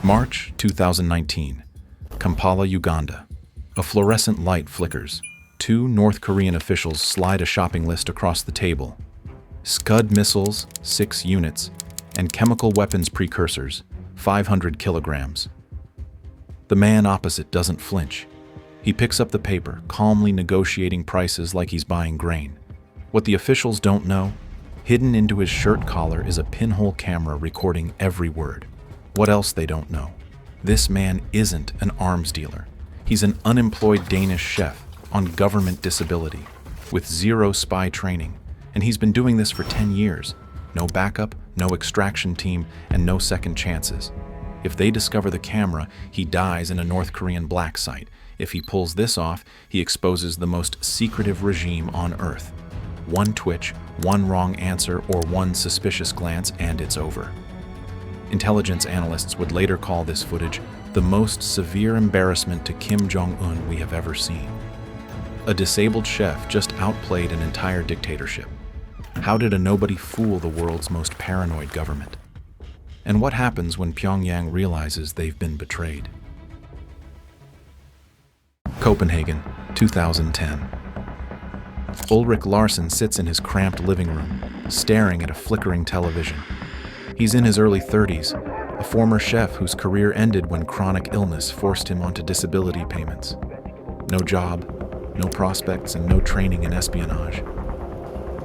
March 2019, Kampala, Uganda. A fluorescent light flickers. Two North Korean officials slide a shopping list across the table. Scud missiles, 6 units, and chemical weapons precursors, 500 kilograms. The man opposite doesn't flinch. He picks up the paper, calmly negotiating prices like he's buying grain. What the officials don't know, hidden into his shirt collar is a pinhole camera recording every word. What else they don't know? This man isn't an arms dealer. He's an unemployed Danish chef on government disability, with 0 spy training, and he's been doing this for 10 years. No backup, no extraction team, and no second chances. If they discover the camera, he dies in a North Korean black site. If he pulls this off, he exposes the most secretive regime on Earth. One twitch, one wrong answer, or one suspicious glance, and it's over. Intelligence analysts would later call this footage the most severe embarrassment to Kim Jong-un we have ever seen. A disabled chef just outplayed an entire dictatorship. How did a nobody fool the world's most paranoid government? And what happens when Pyongyang realizes they've been betrayed? Copenhagen, 2010. Ulrich Larsen sits in his cramped living room, staring at a flickering television. He's in his early 30s, a former chef whose career ended when chronic illness forced him onto disability payments. No job, no prospects, and no training in espionage.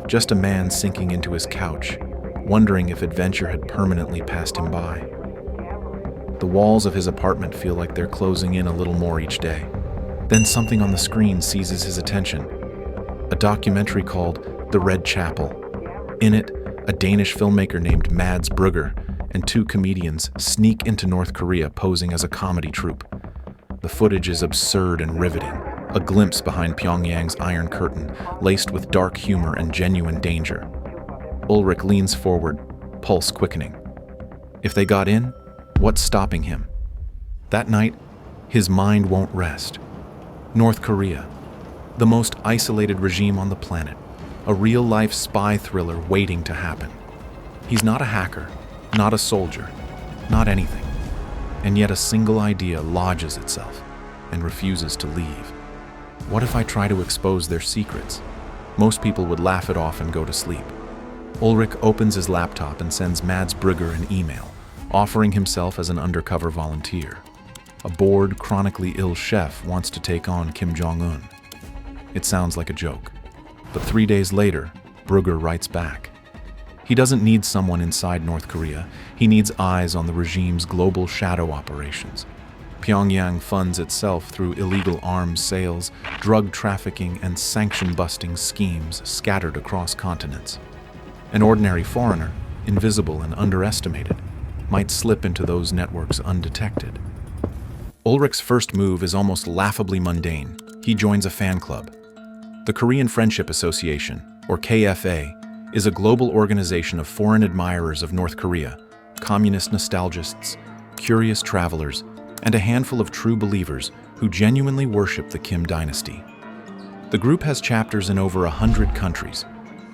Just a man sinking into his couch, wondering if adventure had permanently passed him by. The walls of his apartment feel like they're closing in a little more each day. Then something on the screen seizes his attention. A documentary called The Red Chapel. In it, a Danish filmmaker named Mads Brugger and 2 comedians sneak into North Korea posing as a comedy troupe. The footage is absurd and riveting, a glimpse behind Pyongyang's Iron Curtain, laced with dark humor and genuine danger. Ulrich leans forward, pulse quickening. If they got in, what's stopping him? That night, his mind won't rest. North Korea, the most isolated regime on the planet, a real-life spy thriller waiting to happen. He's not a hacker, not a soldier, not anything. And yet a single idea lodges itself and refuses to leave. What if I try to expose their secrets? Most people would laugh it off and go to sleep. Ulrich opens his laptop and sends Mads Brugger an email, offering himself as an undercover volunteer. A bored, chronically ill chef wants to take on Kim Jong-un. It sounds like a joke. But 3 days later, Brugger writes back. He doesn't need someone inside North Korea. He needs eyes on the regime's global shadow operations. Pyongyang funds itself through illegal arms sales, drug trafficking, and sanction-busting schemes scattered across continents. An ordinary foreigner, invisible and underestimated, might slip into those networks undetected. Ulrich's first move is almost laughably mundane. He joins a fan club. The Korean Friendship Association, or KFA, is a global organization of foreign admirers of North Korea, communist nostalgists, curious travelers, and a handful of true believers who genuinely worship the Kim dynasty. The group has chapters in over 100 countries,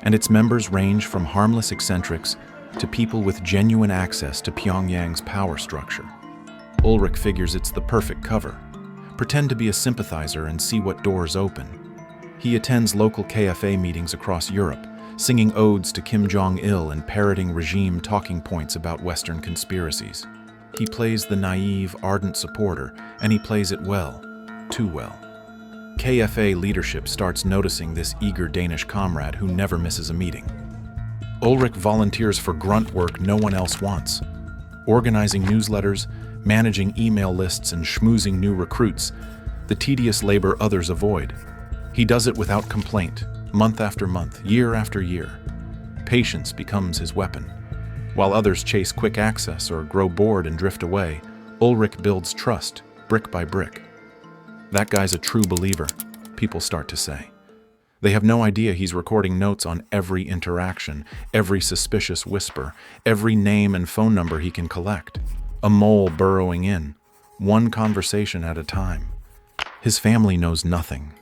and its members range from harmless eccentrics to people with genuine access to Pyongyang's power structure. Ulrich figures it's the perfect cover. Pretend to be a sympathizer and see what doors open. He attends local KFA meetings across Europe, singing odes to Kim Jong-il and parroting regime talking points about Western conspiracies. He plays the naive, ardent supporter, and he plays it well, too well. KFA leadership starts noticing this eager Danish comrade who never misses a meeting. Ulrich volunteers for grunt work no one else wants, organizing newsletters, managing email lists, and schmoozing new recruits, the tedious labor others avoid. He does it without complaint, month after month, year after year. Patience becomes his weapon. While others chase quick access or grow bored and drift away, Ulrich builds trust, brick by brick. That guy's a true believer, people start to say. They have no idea he's recording notes on every interaction, every suspicious whisper, every name and phone number he can collect. A mole burrowing in, one conversation at a time. His family knows nothing.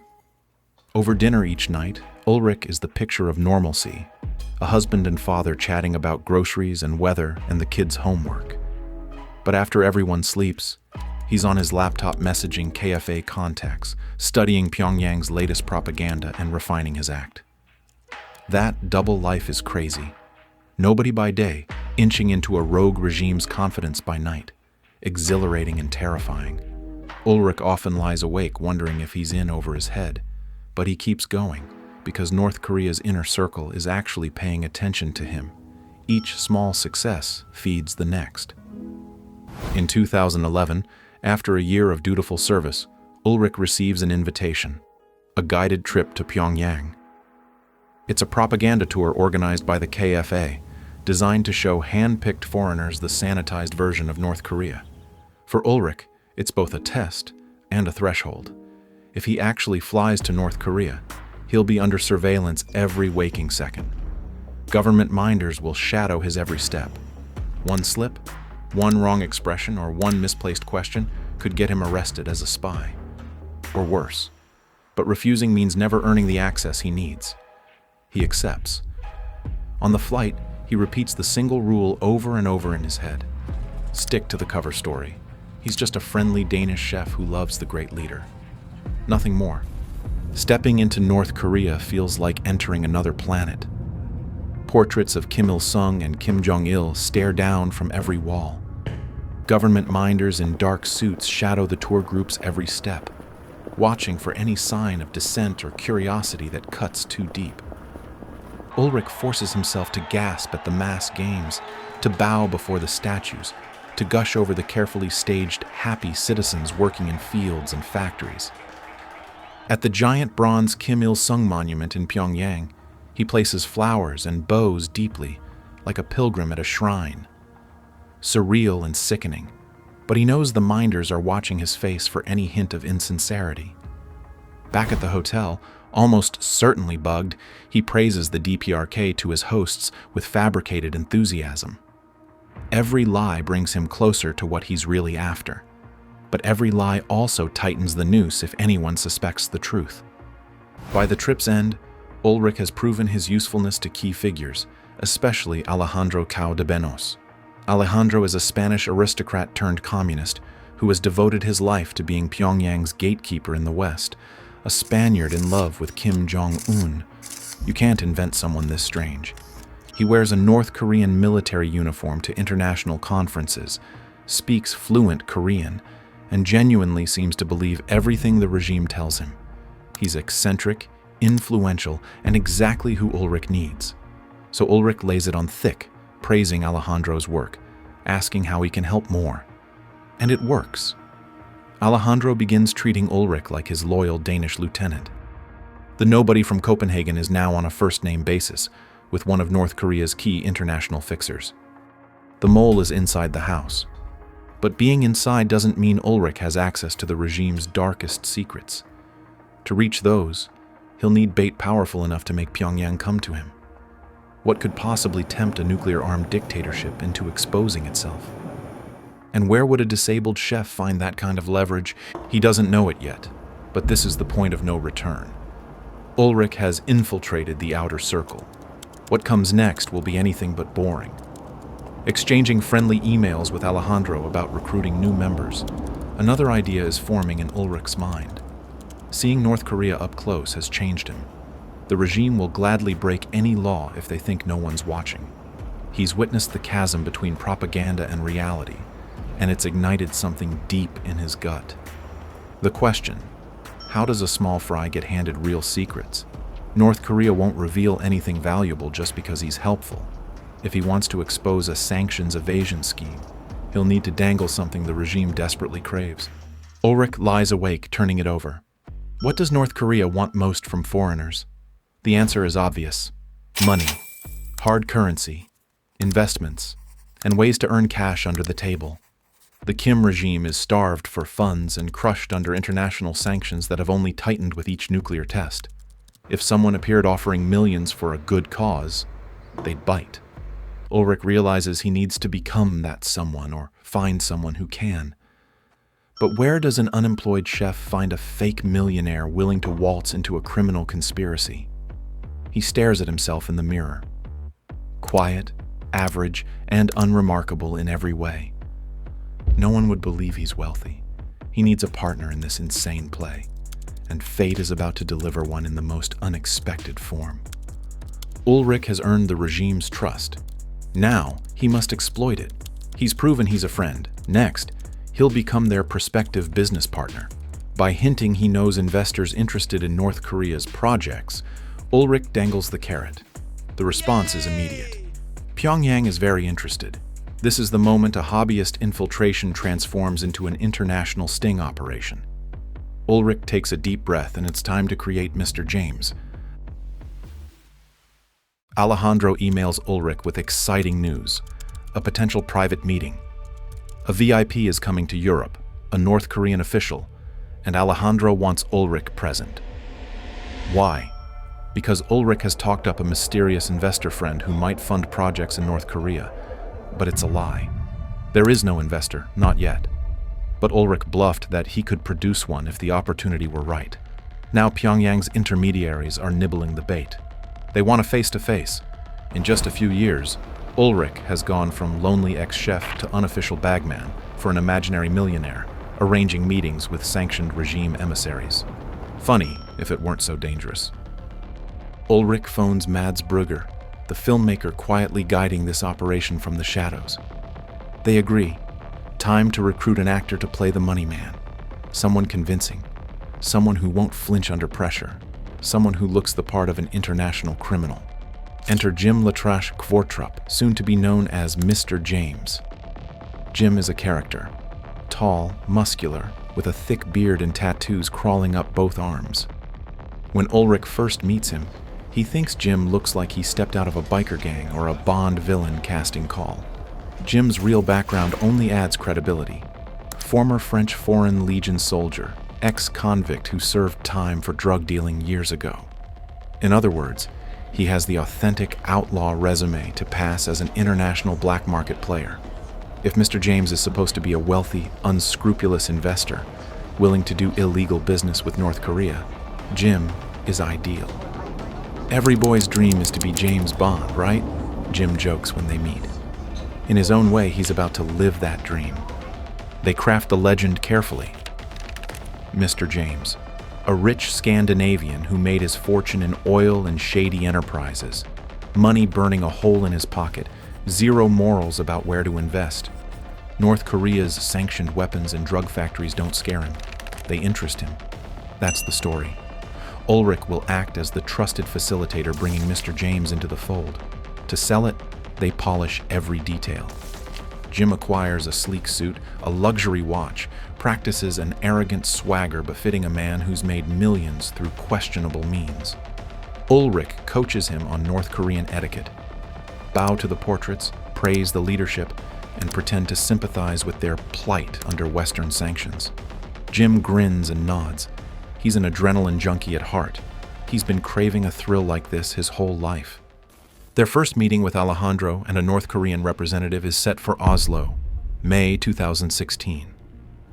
Over dinner each night, Ulrich is the picture of normalcy, a husband and father chatting about groceries and weather and the kids' homework. But after everyone sleeps, he's on his laptop messaging KFA contacts, studying Pyongyang's latest propaganda and refining his act. That double life is crazy. Nobody by day, inching into a rogue regime's confidence by night. Exhilarating and terrifying. Ulrich often lies awake wondering if he's in over his head, but he keeps going because North Korea's inner circle is actually paying attention to him. Each small success feeds the next. In 2011, after a year of dutiful service, Ulrich receives an invitation, a guided trip to Pyongyang. It's a propaganda tour organized by the KFA, designed to show hand-picked foreigners the sanitized version of North Korea. For Ulrich, it's both a test and a threshold. If he actually flies to North Korea, he'll be under surveillance every waking second. Government minders will shadow his every step. One slip, one wrong expression, or one misplaced question could get him arrested as a spy. Or worse. But refusing means never earning the access he needs. He accepts. On the flight, he repeats the single rule over and over in his head. Stick to the cover story. He's just a friendly Danish chef who loves the great leader. Nothing more. Stepping into North Korea feels like entering another planet. Portraits of Kim Il-sung and Kim Jong-il stare down from every wall. Government minders in dark suits shadow the tour group's every step, watching for any sign of dissent or curiosity that cuts too deep. Ulrich forces himself to gasp at the mass games, to bow before the statues, to gush over the carefully staged, happy citizens working in fields and factories. At the giant bronze Kim Il-sung monument in Pyongyang, he places flowers and bows deeply, like a pilgrim at a shrine. Surreal and sickening, but he knows the minders are watching his face for any hint of insincerity. Back at the hotel, almost certainly bugged, he praises the DPRK to his hosts with fabricated enthusiasm. Every lie brings him closer to what he's really after. But every lie also tightens the noose if anyone suspects the truth. By the trip's end, Ulrich has proven his usefulness to key figures, especially Alejandro Cao de Benos. Alejandro is a Spanish aristocrat turned communist who has devoted his life to being Pyongyang's gatekeeper in the West, a Spaniard in love with Kim Jong-un. You can't invent someone this strange. He wears a North Korean military uniform to international conferences, speaks fluent Korean, and genuinely seems to believe everything the regime tells him. He's eccentric, influential, and exactly who Ulrich needs. So Ulrich lays it on thick, praising Alejandro's work, asking how he can help more. And it works. Alejandro begins treating Ulrich like his loyal Danish lieutenant. The nobody from Copenhagen is now on a first-name basis with one of North Korea's key international fixers. The mole is inside the house. But being inside doesn't mean Ulrich has access to the regime's darkest secrets. To reach those, he'll need bait powerful enough to make Pyongyang come to him. What could possibly tempt a nuclear-armed dictatorship into exposing itself? And where would a disabled chef find that kind of leverage? He doesn't know it yet, but this is the point of no return. Ulrich has infiltrated the outer circle. What comes next will be anything but boring. Exchanging friendly emails with Alejandro about recruiting new members, another idea is forming in Ulrich's mind. Seeing North Korea up close has changed him. The regime will gladly break any law if they think no one's watching. He's witnessed the chasm between propaganda and reality, and it's ignited something deep in his gut. The question, how does a small fry get handed real secrets? North Korea won't reveal anything valuable just because he's helpful. If he wants to expose a sanctions-evasion scheme, he'll need to dangle something the regime desperately craves. Ulrich lies awake, turning it over. What does North Korea want most from foreigners? The answer is obvious. Money, hard currency, investments, and ways to earn cash under the table. The Kim regime is starved for funds and crushed under international sanctions that have only tightened with each nuclear test. If someone appeared offering millions for a good cause, they'd bite. Ulrich realizes he needs to become that someone or find someone who can. But where does an unemployed chef find a fake millionaire willing to waltz into a criminal conspiracy? He stares at himself in the mirror. Quiet, average, and unremarkable in every way. No one would believe he's wealthy. He needs a partner in this insane play, and fate is about to deliver one in the most unexpected form. Ulrich has earned the regime's trust. Now, he must exploit it. He's proven he's a friend. Next, he'll become their prospective business partner. By hinting he knows investors interested in North Korea's projects, Ulrich dangles the carrot. The response is immediate. Pyongyang is very interested. This is the moment a hobbyist infiltration transforms into an international sting operation. Ulrich takes a deep breath, and it's time to create Mr. James. Alejandro emails Ulrich with exciting news: a potential private meeting. A VIP is coming to Europe, a North Korean official, and Alejandro wants Ulrich present. Why? Because Ulrich has talked up a mysterious investor friend who might fund projects in North Korea. But it's a lie. There is no investor, not yet. But Ulrich bluffed that he could produce one if the opportunity were right. Now Pyongyang's intermediaries are nibbling the bait. They want a face-to-face. In just a few years, Ulrich has gone from lonely ex-chef to unofficial bagman for an imaginary millionaire, arranging meetings with sanctioned regime emissaries. Funny if it weren't so dangerous. Ulrich phones Mads Brugger, the filmmaker quietly guiding this operation from the shadows. They agree. Time to recruit an actor to play the money man. Someone convincing. Someone who won't flinch under pressure. Someone who looks the part of an international criminal. Enter Jim Latrache Kvortrup, soon to be known as Mr. James. Jim is a character. Tall, muscular, with a thick beard and tattoos crawling up both arms. When Ulrich first meets him, he thinks Jim looks like he stepped out of a biker gang or a Bond villain casting call. Jim's real background only adds credibility. Former French Foreign Legion soldier, ex-convict who served time for drug dealing years ago. In other words, he has the authentic outlaw resume to pass as an international black market player. If Mr. James is supposed to be a wealthy, unscrupulous investor, willing to do illegal business with North Korea, Jim is ideal. Every boy's dream is to be James Bond, right? Jim jokes when they meet. In his own way, he's about to live that dream. They craft the legend carefully. Mr. James, a rich Scandinavian who made his fortune in oil and shady enterprises, money burning a hole in his pocket, zero morals about where to invest. North Korea's sanctioned weapons and drug factories don't scare him. They interest him. That's the story. Ulrich will act as the trusted facilitator bringing Mr. James into the fold. To sell it, they polish every detail. Jim acquires a sleek suit, a luxury watch, practices an arrogant swagger befitting a man who's made millions through questionable means. Ulrich coaches him on North Korean etiquette. Bow to the portraits, praise the leadership, and pretend to sympathize with their plight under Western sanctions. Jim grins and nods. He's an adrenaline junkie at heart. He's been craving a thrill like this his whole life. Their first meeting with Alejandro and a North Korean representative is set for Oslo, May 2016.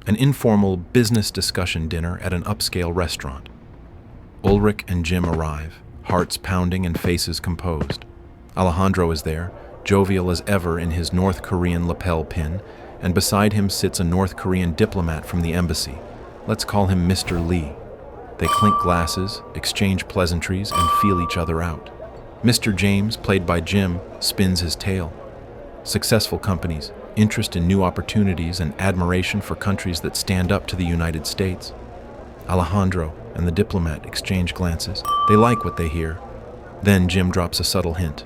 An informal business discussion dinner at an upscale restaurant. Ulrich and Jim arrive, hearts pounding and faces composed. Alejandro is there, jovial as ever in his North Korean lapel pin, and beside him sits a North Korean diplomat from the embassy. Let's call him Mr. Lee. They clink glasses, exchange pleasantries, and feel each other out. Mr. James, played by Jim, spins his tale. Successful companies, interest in new opportunities, and admiration for countries that stand up to the United States. Alejandro and the diplomat exchange glances. They like what they hear. Then Jim drops a subtle hint.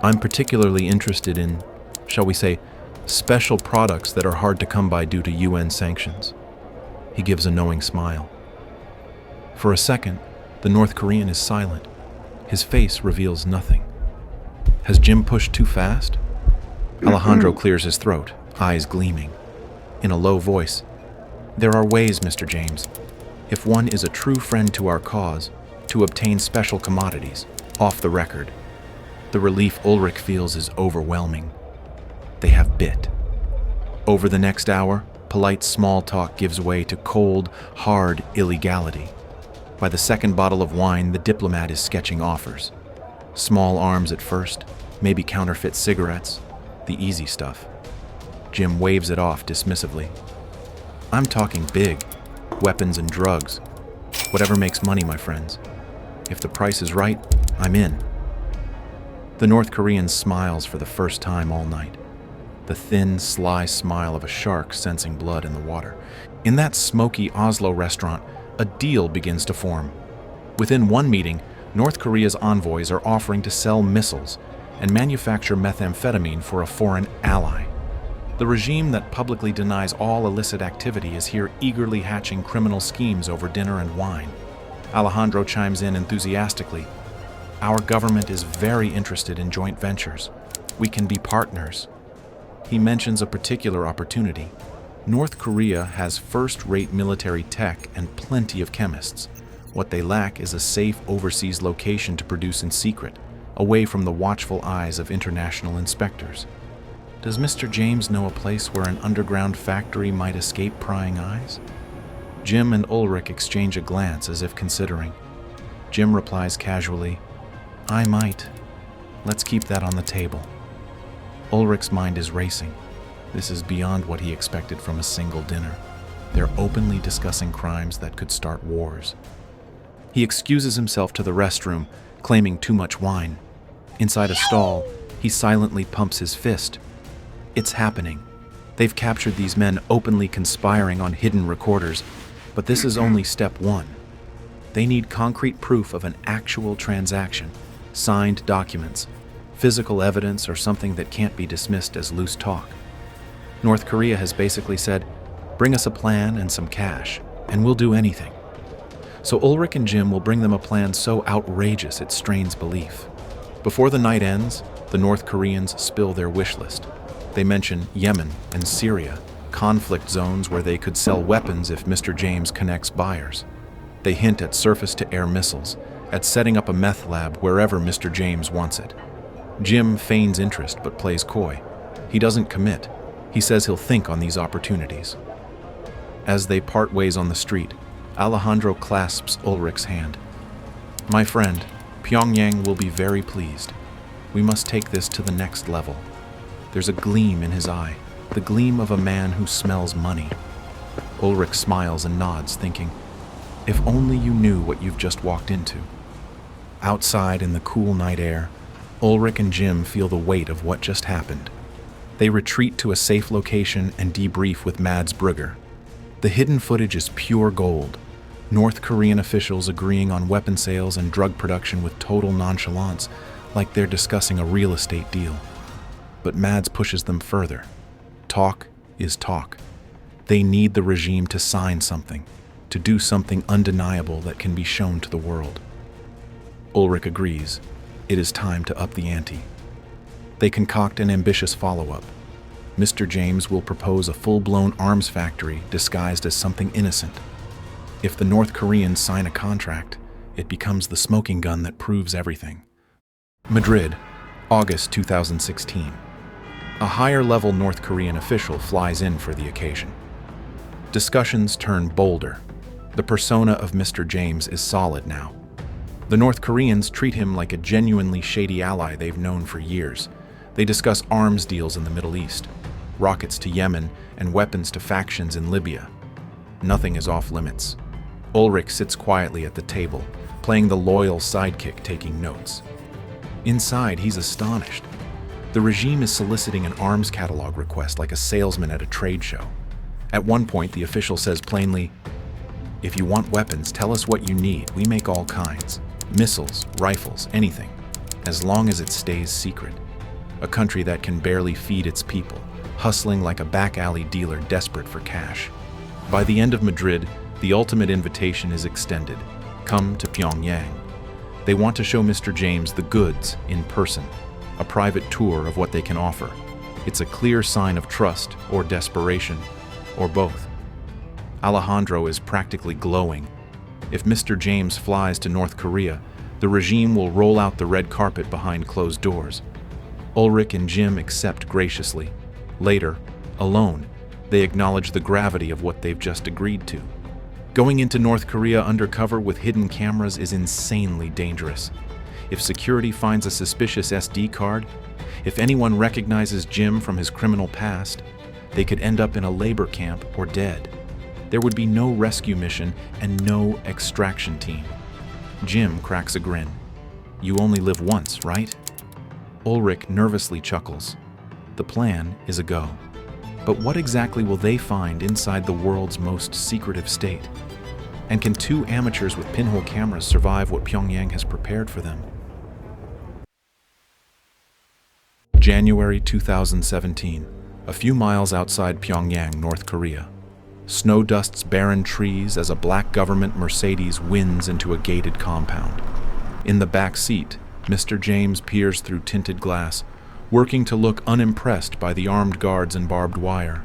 I'm particularly interested in, shall we say, special products that are hard to come by due to UN sanctions. He gives a knowing smile. For a second, the North Korean is silent. His face reveals nothing. Has Jim pushed too fast? Alejandro clears his throat, eyes gleaming. In a low voice, there are ways, Mr. James, if one is a true friend to our cause, to obtain special commodities, off the record. The relief Ulrich feels is overwhelming. They have bit. Over the next hour, polite small talk gives way to cold, hard illegality. By the second bottle of wine, the diplomat is sketching offers. Small arms at first, maybe counterfeit cigarettes, the easy stuff. Jim waves it off dismissively. I'm talking big. Weapons and drugs. Whatever makes money, my friends. If the price is right, I'm in. The North Korean smiles for the first time all night. The thin, sly smile of a shark sensing blood in the water. In that smoky Oslo restaurant, a deal begins to form. Within one meeting, North Korea's envoys are offering to sell missiles and manufacture methamphetamine for a foreign ally. The regime that publicly denies all illicit activity is here eagerly hatching criminal schemes over dinner and wine. Alejandro chimes in enthusiastically. Our government is very interested in joint ventures. We can be partners. He mentions a particular opportunity. North Korea has first-rate military tech and plenty of chemists. What they lack is a safe overseas location to produce in secret, away from the watchful eyes of international inspectors. Does Mr. James know a place where an underground factory might escape prying eyes? Jim and Ulrich exchange a glance as if considering. Jim replies casually, I might. Let's keep that on the table. Ulrich's mind is racing. This is beyond what he expected from a single dinner. They're openly discussing crimes that could start wars. He excuses himself to the restroom, claiming too much wine. Inside a stall, he silently pumps his fist. It's happening. They've captured these men openly conspiring on hidden recorders, but this is only step one. They need concrete proof of an actual transaction, signed documents, physical evidence, or something that can't be dismissed as loose talk. North Korea has basically said, bring us a plan and some cash, and we'll do anything. So Ulrich and Jim will bring them a plan so outrageous it strains belief. Before the night ends, the North Koreans spill their wish list. They mention Yemen and Syria, conflict zones where they could sell weapons if Mr. James connects buyers. They hint at surface-to-air missiles, at setting up a meth lab wherever Mr. James wants it. Jim feigns interest but plays coy. He doesn't commit. He says he'll think on these opportunities. As they part ways on the street, Alejandro clasps Ulrich's hand. My friend, Pyongyang will be very pleased. We must take this to the next level. There's a gleam in his eye, the gleam of a man who smells money. Ulrich smiles and nods, thinking, if only you knew what you've just walked into. Outside in the cool night air, Ulrich and Jim feel the weight of what just happened. They retreat to a safe location and debrief with Mads Brugger. The hidden footage is pure gold. North Korean officials agreeing on weapon sales and drug production with total nonchalance, like they're discussing a real estate deal. But Mads pushes them further. Talk is talk. They need the regime to sign something, to do something undeniable that can be shown to the world. Ulrich agrees. It is time to up the ante. They concoct an ambitious follow-up. Mr. James will propose a full-blown arms factory disguised as something innocent. If the North Koreans sign a contract, it becomes the smoking gun that proves everything. Madrid, August 2016. A higher-level North Korean official flies in for the occasion. Discussions turn bolder. The persona of Mr. James is solid now. The North Koreans treat him like a genuinely shady ally they've known for years. They discuss arms deals in the Middle East, rockets to Yemen, and weapons to factions in Libya. Nothing is off limits. Ulrich sits quietly at the table, playing the loyal sidekick taking notes. Inside, he's astonished. The regime is soliciting an arms catalog request like a salesman at a trade show. At one point, the official says plainly, if you want weapons, tell us what you need. We make all kinds. Missiles, rifles, anything. As long as it stays secret. A country that can barely feed its people, hustling like a back-alley dealer desperate for cash. By the end of Madrid, the ultimate invitation is extended. Come to Pyongyang. They want to show Mr. James the goods in person, a private tour of what they can offer. It's a clear sign of trust or desperation, or both. Alejandro is practically glowing. If Mr. James flies to North Korea, the regime will roll out the red carpet behind closed doors. Ulrich and Jim accept graciously. Later, alone, they acknowledge the gravity of what they've just agreed to. Going into North Korea undercover with hidden cameras is insanely dangerous. If security finds a suspicious SD card, if anyone recognizes Jim from his criminal past, They could end up in a labor camp or dead. There would be no rescue mission and no extraction team. Jim cracks a grin. You only live once, right? Ulrich nervously chuckles. The plan is a go. But what exactly will they find inside the world's most secretive state? And can two amateurs with pinhole cameras survive what Pyongyang has prepared for them? January 2017, a few miles outside Pyongyang, North Korea. Snow dusts barren trees as a black government Mercedes winds into a gated compound. In the back seat, Mr. James peers through tinted glass, working to look unimpressed by the armed guards and barbed wire.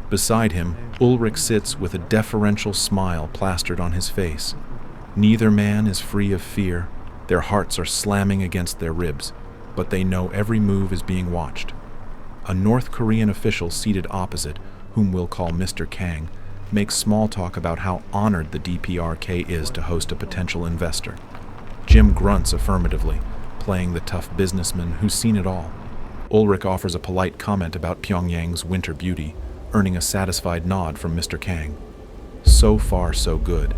Beside him, Ulrich sits with a deferential smile plastered on his face. Neither man is free of fear. Their hearts are slamming against their ribs, but they know every move is being watched. A North Korean official seated opposite, whom we'll call Mr. Kang, makes small talk about how honored the DPRK is to host a potential investor. Jim grunts affirmatively, playing the tough businessman who's seen it all. Ulrich offers a polite comment about Pyongyang's winter beauty, earning a satisfied nod from Mr. Kang. So far, so good.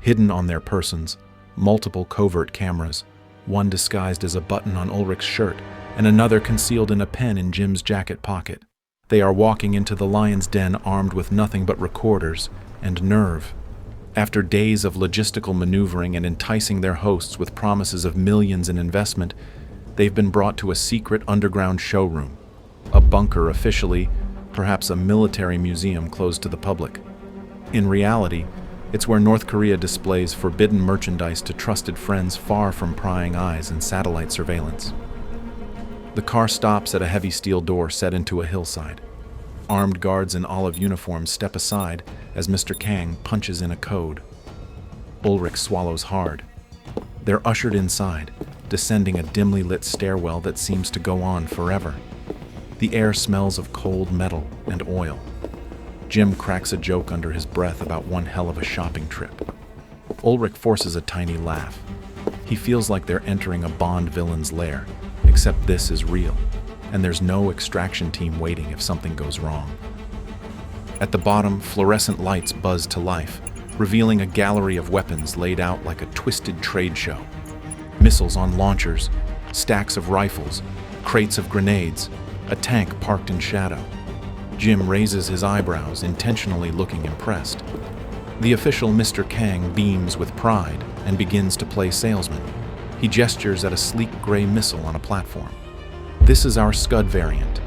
Hidden on their persons, multiple covert cameras, one disguised as a button on Ulrich's shirt, and another concealed in a pen in Jim's jacket pocket. They are walking into the lion's den armed with nothing but recorders and nerve. After days of logistical maneuvering and enticing their hosts with promises of millions in investment, they've been brought to a secret underground showroom. A bunker officially, perhaps a military museum closed to the public. In reality, it's where North Korea displays forbidden merchandise to trusted friends far from prying eyes and satellite surveillance. The car stops at a heavy steel door set into a hillside. Armed guards in olive uniforms step aside as Mr. Kang punches in a code. Ulrich swallows hard. They're ushered inside, descending a dimly lit stairwell that seems to go on forever. The air smells of cold metal and oil. Jim cracks a joke under his breath about one hell of a shopping trip. Ulrich forces a tiny laugh. He feels like they're entering a Bond villain's lair, except this is real, and there's no extraction team waiting if something goes wrong. At the bottom, fluorescent lights buzz to life, revealing a gallery of weapons laid out like a twisted trade show. Missiles on launchers, stacks of rifles, crates of grenades, a tank parked in shadow. Jim raises his eyebrows, intentionally looking impressed. The official Mr. Kang beams with pride and begins to play salesman. He gestures at a sleek gray missile on a platform. This is our Scud variant.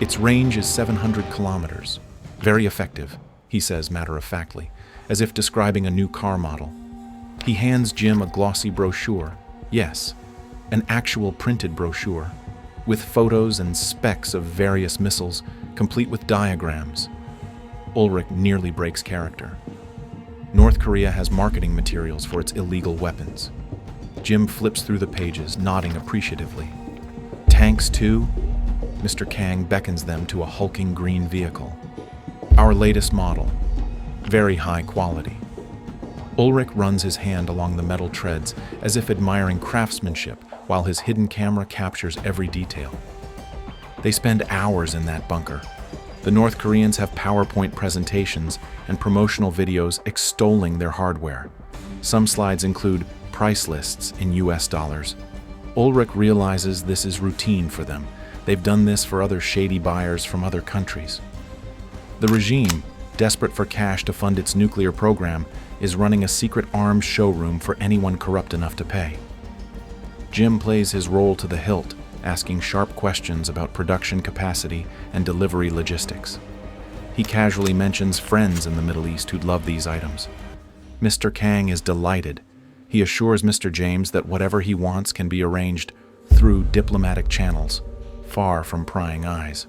Its range is 700 kilometers. Very effective, he says matter-of-factly, as if describing a new car model. He hands Jim a glossy brochure. Yes, an actual printed brochure, with photos and specs of various missiles, complete with diagrams. Ulrich nearly breaks character. North Korea has marketing materials for its illegal weapons. Jim flips through the pages, nodding appreciatively. Tanks too? Mr. Kang beckons them to a hulking green vehicle. Our latest model. Very high quality. Ulrich runs his hand along the metal treads as if admiring craftsmanship while his hidden camera captures every detail. They spend hours in that bunker. The North Koreans have PowerPoint presentations and promotional videos extolling their hardware. Some slides include price lists in US dollars. Ulrich realizes this is routine for them. They've done this for other shady buyers from other countries. The regime, desperate for cash to fund its nuclear program, is running a secret arms showroom for anyone corrupt enough to pay. Jim plays his role to the hilt, asking sharp questions about production capacity and delivery logistics. He casually mentions friends in the Middle East who'd love these items. Mr. Kang is delighted. He assures Mr. James that whatever he wants can be arranged through diplomatic channels, far from prying eyes.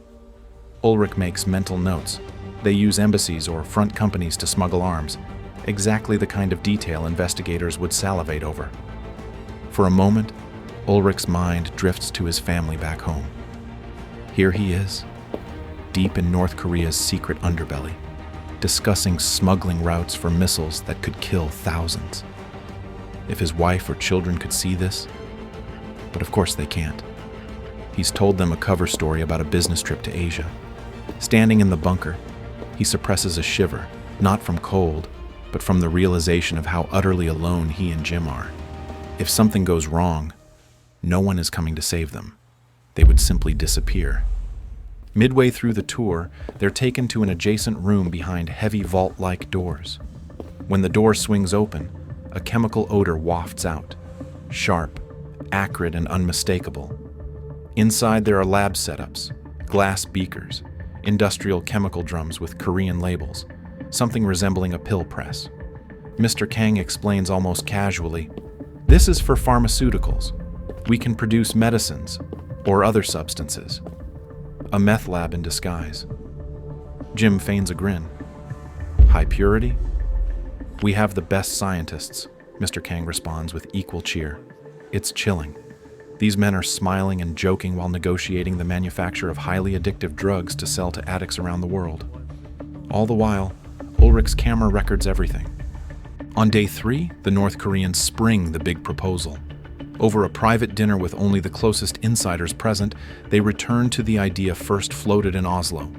Ulrich makes mental notes. They use embassies or front companies to smuggle arms, exactly the kind of detail investigators would salivate over. For a moment, Ulrich's mind drifts to his family back home. Here he is, deep in North Korea's secret underbelly, discussing smuggling routes for missiles that could kill thousands. If his wife or children could see this, but of course they can't. He's told them a cover story about a business trip to Asia. Standing in the bunker, he suppresses a shiver, not from cold, but from the realization of how utterly alone he and Jim are. If something goes wrong, no one is coming to save them. They would simply disappear. Midway through the tour, they're taken to an adjacent room behind heavy vault-like doors. When the door swings open, a chemical odor wafts out, sharp, acrid, and unmistakable. Inside there are lab setups, glass beakers, industrial chemical drums with Korean labels, something resembling a pill press. Mr. Kang explains almost casually, "This is for pharmaceuticals. We can produce medicines or other substances. A meth lab in disguise." Jim feigns a grin. "High purity?" "We have the best scientists," Mr. Kang responds with equal cheer. It's chilling. These men are smiling and joking while negotiating the manufacture of highly addictive drugs to sell to addicts around the world. All the while, Ulrich's camera records everything. On day 3, the North Koreans spring the big proposal. Over a private dinner with only the closest insiders present, they return to the idea first floated in Oslo,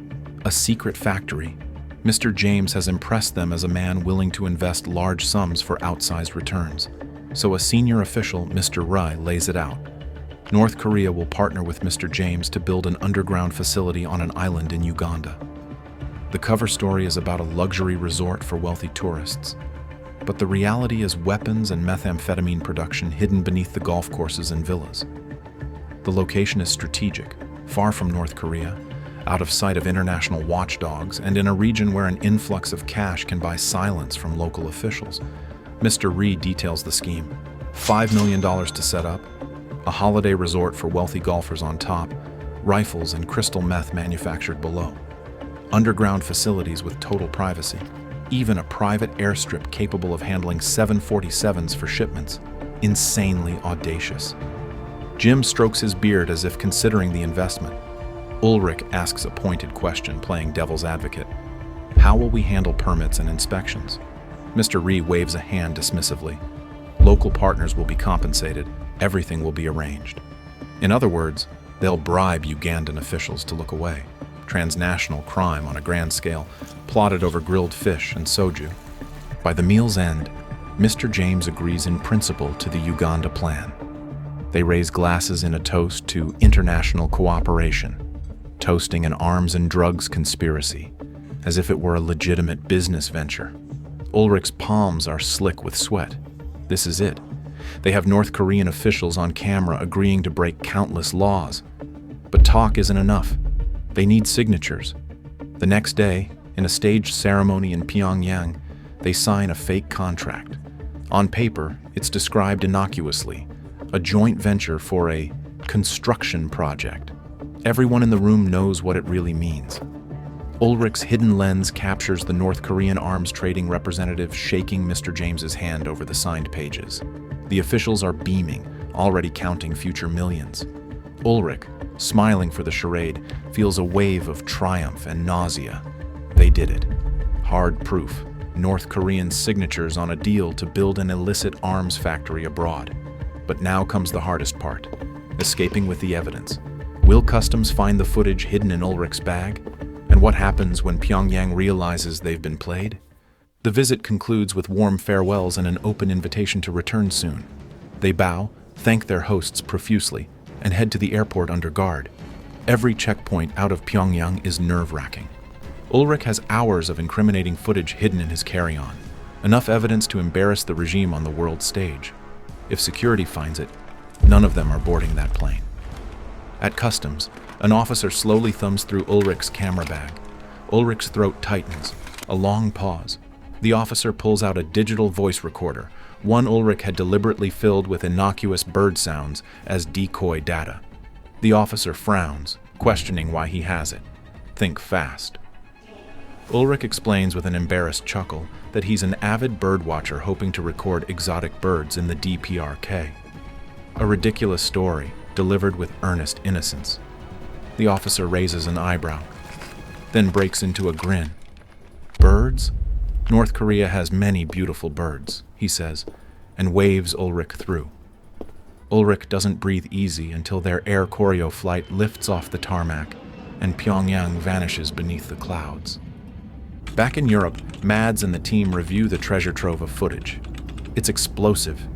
a secret factory. Mr. James has impressed them as a man willing to invest large sums for outsized returns. So a senior official, Mr. Rai, lays it out. North Korea will partner with Mr. James to build an underground facility on an island in Uganda. The cover story is about a luxury resort for wealthy tourists. But the reality is weapons and methamphetamine production hidden beneath the golf courses and villas. The location is strategic, far from North Korea, out of sight of international watchdogs, and in a region where an influx of cash can buy silence from local officials. Mr. Ree details the scheme. $5 million to set up, a holiday resort for wealthy golfers on top, rifles and crystal meth manufactured below, underground facilities with total privacy, even a private airstrip capable of handling 747s for shipments. Insanely audacious. Jim strokes his beard as if considering the investment. Ulrich asks a pointed question, playing devil's advocate. "How will we handle permits and inspections?" Mr. Ree waves a hand dismissively. "Local partners will be compensated. Everything will be arranged." In other words, they'll bribe Ugandan officials to look away. Transnational crime on a grand scale, plotted over grilled fish and soju. By the meal's end, Mr. James agrees in principle to the Uganda plan. They raise glasses in a toast to international cooperation, toasting an arms and drugs conspiracy, as if it were a legitimate business venture. Ulrich's palms are slick with sweat. This is it. They have North Korean officials on camera agreeing to break countless laws. But talk isn't enough. They need signatures. The next day, in a staged ceremony in Pyongyang, they sign a fake contract. On paper, it's described innocuously, a joint venture for a construction project. Everyone in the room knows what it really means. Ulrich's hidden lens captures the North Korean arms trading representative shaking Mr. James's hand over the signed pages. The officials are beaming, already counting future millions. Ulrich, smiling for the charade, feels a wave of triumph and nausea. They did it. Hard proof. North Korean signatures on a deal to build an illicit arms factory abroad. But now comes the hardest part, escaping with the evidence. Will customs find the footage hidden in Ulrich's bag? And what happens when Pyongyang realizes they've been played? The visit concludes with warm farewells and an open invitation to return soon. They bow, thank their hosts profusely, and head to the airport under guard. Every checkpoint out of Pyongyang is nerve-wracking. Ulrich has hours of incriminating footage hidden in his carry-on, enough evidence to embarrass the regime on the world stage. If security finds it, none of them are boarding that plane. At customs, an officer slowly thumbs through Ulrich's camera bag. Ulrich's throat tightens. A long pause. The officer pulls out a digital voice recorder, one Ulrich had deliberately filled with innocuous bird sounds as decoy data. The officer frowns, questioning why he has it. Think fast. Ulrich explains with an embarrassed chuckle that he's an avid birdwatcher hoping to record exotic birds in the DPRK. A ridiculous story, delivered with earnest innocence. The officer raises an eyebrow, then breaks into a grin. Birds? North Korea has many beautiful birds, he says, and waves Ulrich through. Ulrich doesn't breathe easy until their air choreo flight lifts off the tarmac, and Pyongyang vanishes beneath the clouds. Back in Europe, Mads and the team review the treasure trove of footage. It's explosive.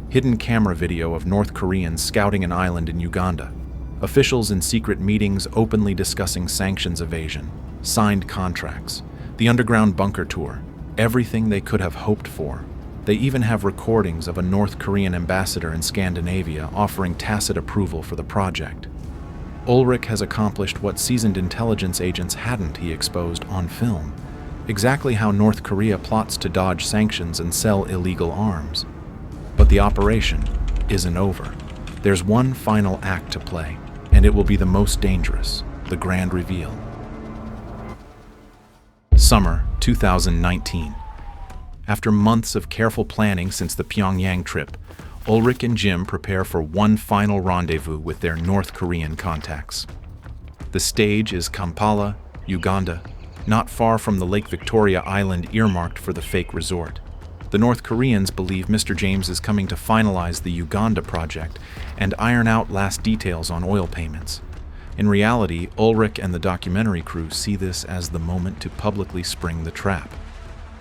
Hidden camera video of North Koreans scouting an island in Uganda. Officials in secret meetings openly discussing sanctions evasion. Signed contracts. The underground bunker tour. Everything they could have hoped for. They even have recordings of a North Korean ambassador in Scandinavia offering tacit approval for the project. Ulrich has accomplished what seasoned intelligence agents hadn't, he exposed on film. Exactly how North Korea plots to dodge sanctions and sell illegal arms. But the operation isn't over. There's one final act to play, and it will be the most dangerous, the grand reveal. Summer 2019. After months of careful planning since the Pyongyang trip, Ulrich and Jim prepare for one final rendezvous with their North Korean contacts. The stage is Kampala, Uganda, not far from the Lake Victoria island earmarked for the fake resort. The North Koreans believe Mr. James is coming to finalize the Uganda project and iron out last details on oil payments. In reality, Ulrich and the documentary crew see this as the moment to publicly spring the trap.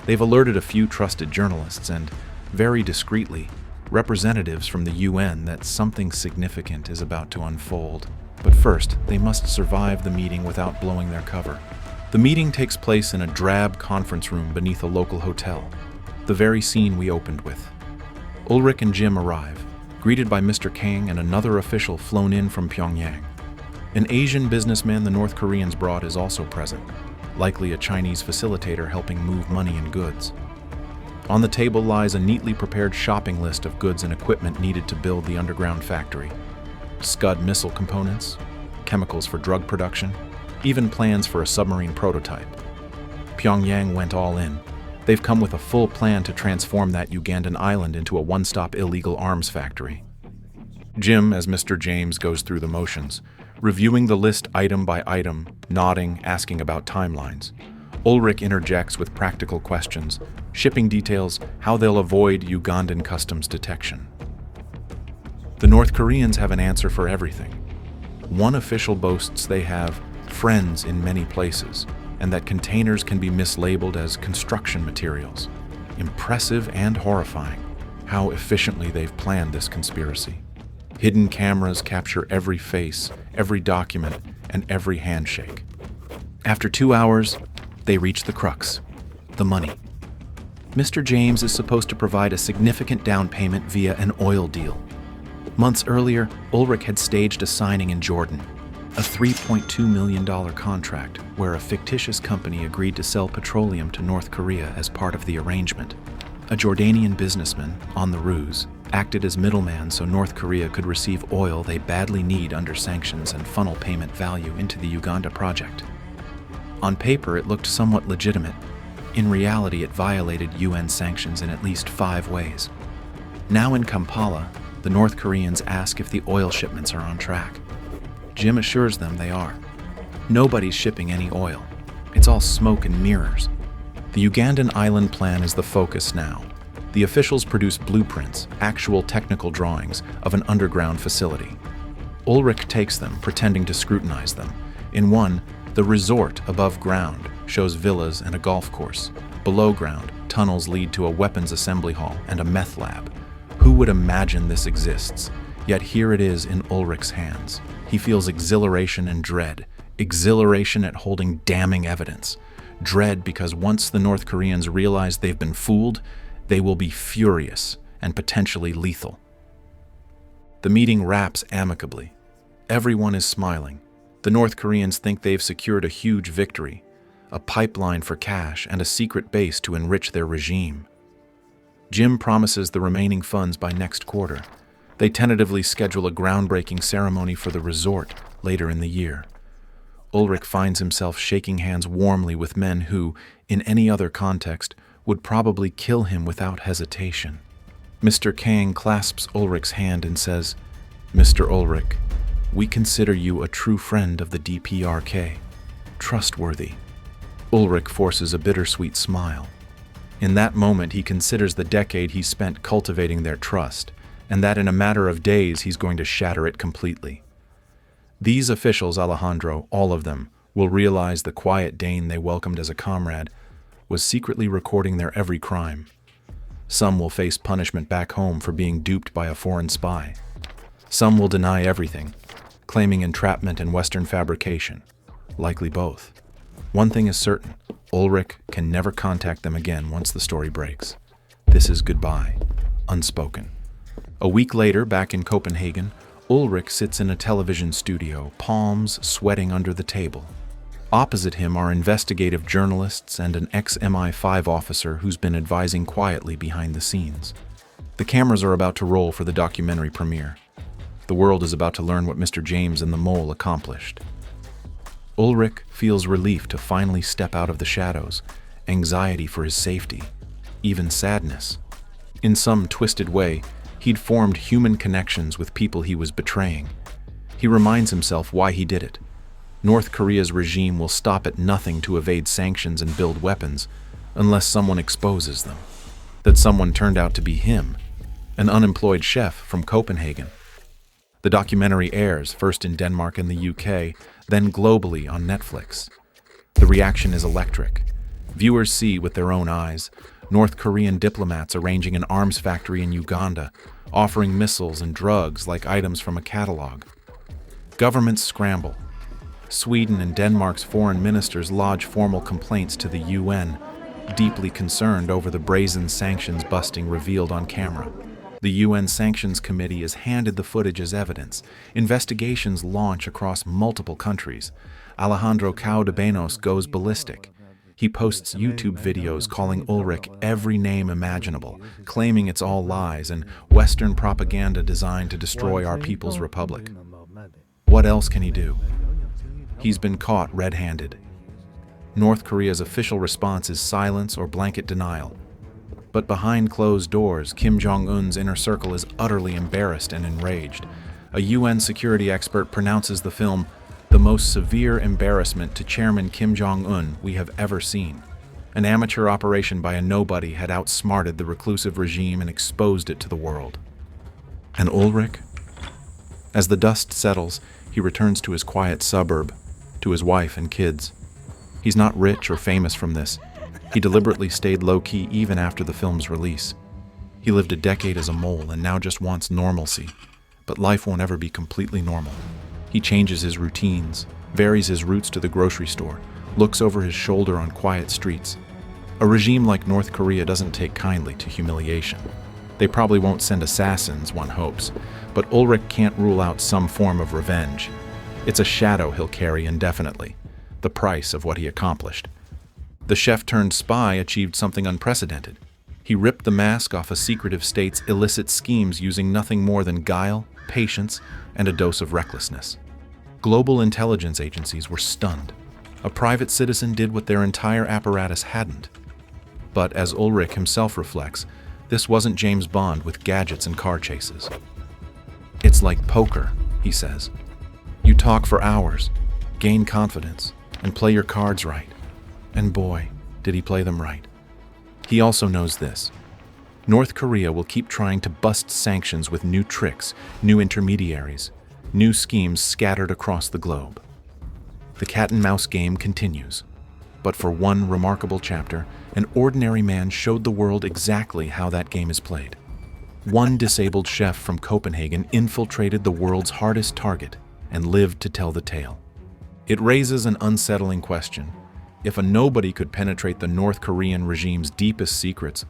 They've alerted a few trusted journalists and, very discreetly, representatives from the UN that something significant is about to unfold. But first, they must survive the meeting without blowing their cover. The meeting takes place in a drab conference room beneath a local hotel, the very scene we opened with. Ulrich and Jim arrive, greeted by Mr. Kang and another official flown in from Pyongyang. An Asian businessman the North Koreans brought is also present, likely a Chinese facilitator helping move money and goods. On the table lies a neatly prepared shopping list of goods and equipment needed to build the underground factory. Scud missile components, chemicals for drug production, even plans for a submarine prototype. Pyongyang went all in. They've come with a full plan to transform that Ugandan island into a one-stop illegal arms factory. Jim, as Mr. James, goes through the motions, reviewing the list item by item, nodding, asking about timelines. Ulrich interjects with practical questions, shipping details, how they'll avoid Ugandan customs detection. The North Koreans have an answer for everything. One official boasts they have friends in many places, and that containers can be mislabeled as construction materials. Impressive and horrifying how efficiently they've planned this conspiracy. Hidden cameras capture every face, every document, and every handshake. After 2 hours, they reach the crux, the money. Mr. James is supposed to provide a significant down payment via an oil deal. Months earlier, Ulrich had staged a signing in Jordan, a $3.2 million contract where a fictitious company agreed to sell petroleum to North Korea as part of the arrangement. A Jordanian businessman, on the ruse, acted as middleman so North Korea could receive oil they badly need under sanctions and funnel payment value into the Uganda project. On paper, it looked somewhat legitimate. In reality, it violated UN sanctions in at least 5 ways. Now in Kampala, the North Koreans ask if the oil shipments are on track. Jim assures them they are. Nobody's shipping any oil. It's all smoke and mirrors. The Ugandan island plan is the focus now. The officials produce blueprints, actual technical drawings of an underground facility. Ulrich takes them, pretending to scrutinize them. In one, the resort above ground shows villas and a golf course. Below ground, tunnels lead to a weapons assembly hall and a meth lab. Who would imagine this exists? Yet here it is in Ulrich's hands. He feels exhilaration and dread. Exhilaration at holding damning evidence. Dread because once the North Koreans realize they've been fooled, they will be furious and potentially lethal. The meeting wraps amicably. Everyone is smiling. The North Koreans think they've secured a huge victory, a pipeline for cash and a secret base to enrich their regime. Jim promises the remaining funds by next quarter. They tentatively schedule a groundbreaking ceremony for the resort later in the year. Ulrich finds himself shaking hands warmly with men who, in any other context, would probably kill him without hesitation. Mr. Kang clasps Ulrich's hand and says, "Mr. Ulrich, we consider you a true friend of the DPRK, trustworthy." Ulrich forces a bittersweet smile. In that moment, he considers the decade he spent cultivating their trust, and that in a matter of days he's going to shatter it completely. These officials, Alejandro, all of them, will realize the quiet Dane they welcomed as a comrade was secretly recording their every crime. Some will face punishment back home for being duped by a foreign spy. Some will deny everything, claiming entrapment and Western fabrication, likely both. One thing is certain, Ulrich can never contact them again once the story breaks. This is goodbye, unspoken. A week later, back in Copenhagen, Ulrich sits in a television studio, palms sweating under the table. Opposite him are investigative journalists and an ex-MI5 officer who's been advising quietly behind the scenes. The cameras are about to roll for the documentary premiere. The world is about to learn what Mr. James and the Mole accomplished. Ulrich feels relief to finally step out of the shadows, anxiety for his safety, even sadness. In some twisted way, he'd formed human connections with people he was betraying. He reminds himself why he did it. North Korea's regime will stop at nothing to evade sanctions and build weapons unless someone exposes them. That someone turned out to be him, an unemployed chef from Copenhagen. The documentary airs first in Denmark and the UK, then globally on Netflix. The reaction is electric. Viewers see with their own eyes North Korean diplomats arranging an arms factory in Uganda, offering missiles and drugs like items from a catalog. Governments scramble. Sweden and Denmark's foreign ministers lodge formal complaints to the UN, deeply concerned over the brazen sanctions busting revealed on camera. The UN Sanctions Committee is handed the footage as evidence. Investigations launch across multiple countries. Alejandro Caudebenos goes ballistic. He posts YouTube videos calling Ulrich every name imaginable, claiming it's all lies and Western propaganda designed to destroy our people's republic. What else can he do? He's been caught red-handed. North Korea's official response is silence or blanket denial. But behind closed doors, Kim Jong-un's inner circle is utterly embarrassed and enraged. A UN security expert pronounces the film the most severe embarrassment to Chairman Kim Jong-un we have ever seen. An amateur operation by a nobody had outsmarted the reclusive regime and exposed it to the world. And Ulrich? As the dust settles, he returns to his quiet suburb, to his wife and kids. He's not rich or famous from this. He deliberately stayed low-key even after the film's release. He lived a decade as a mole and now just wants normalcy. But life won't ever be completely normal. He changes his routines, varies his routes to the grocery store, looks over his shoulder on quiet streets. A regime like North Korea doesn't take kindly to humiliation. They probably won't send assassins, one hopes, but Ulrich can't rule out some form of revenge. It's a shadow he'll carry indefinitely, the price of what he accomplished. The chef-turned-spy achieved something unprecedented. He ripped the mask off a secretive state's illicit schemes using nothing more than guile, patience, and a dose of recklessness. Global intelligence agencies were stunned. A private citizen did what their entire apparatus hadn't. But as Ulrich himself reflects, this wasn't James Bond with gadgets and car chases. It's like poker, he says. You talk for hours, gain confidence, and play your cards right. And boy, did he play them right. He also knows this. North Korea will keep trying to bust sanctions with new tricks, new intermediaries, new schemes scattered across the globe. The cat-and-mouse game continues. But for one remarkable chapter, an ordinary man showed the world exactly how that game is played. One disabled chef from Copenhagen infiltrated the world's hardest target and lived to tell the tale. It raises an unsettling question. If a nobody could penetrate the North Korean regime's deepest secrets,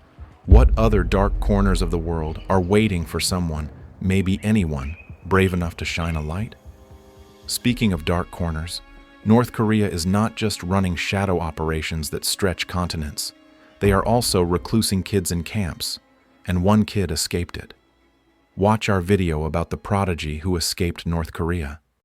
what other dark corners of the world are waiting for someone, maybe anyone, brave enough to shine a light? Speaking of dark corners, North Korea is not just running shadow operations that stretch continents. They are also reclusing kids in camps, and one kid escaped it. Watch our video about the prodigy who escaped North Korea.